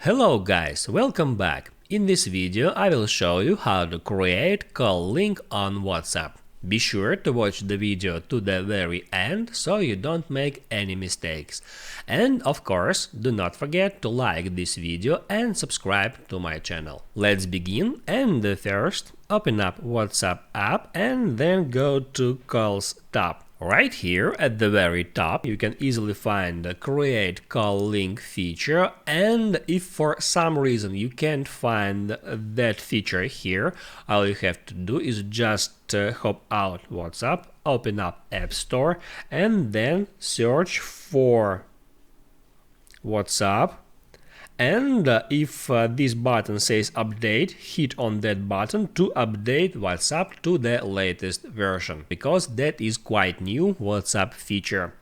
Hello guys, welcome back. In this video I will show you how to create call link on WhatsApp. Be sure to watch the video to the very end so you don't make any mistakes. And of course, do not forget to like this video and subscribe to my channel. Let's begin, and first open up WhatsApp app and then go to Calls tab. Right here at the very top you can easily find the Create Call Link feature, and if for some reason you can't find that feature here, all you have to do is just hop out WhatsApp, open up App Store and then search for WhatsApp. And if this button says update, hit on that button to update WhatsApp to the latest version, because that is quite new WhatsApp feature.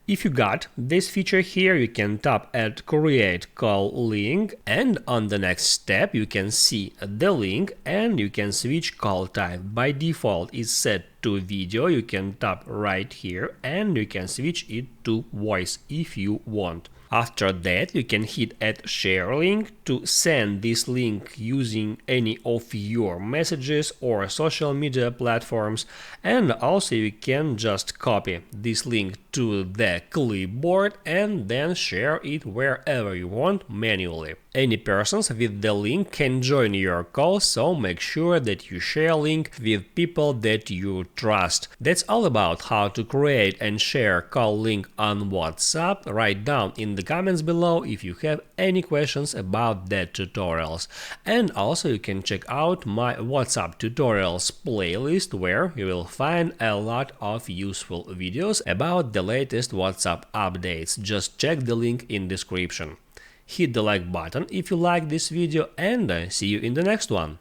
If you got this feature here, you can tap at Create Call Link, and on the next step you can see the link and you can switch call type. By default it's set to video. You can tap right here and you can switch it to voice if you want. After that, you can hit at Share Link to send this link using any of your messages or social media platforms, and also you can just copy this link to the clipboard and then share it wherever you want manually. Any persons with the link can join your call, so make sure that you share link with people that you trust. That's all about how to create and share call link on WhatsApp. Write down in the comments below if you have any questions about that tutorials. And also you can check out my WhatsApp tutorials playlist, where you will find a lot of useful videos about the latest WhatsApp updates. Just check the link in description. Hit the like button if you like this video, and see you in the next one.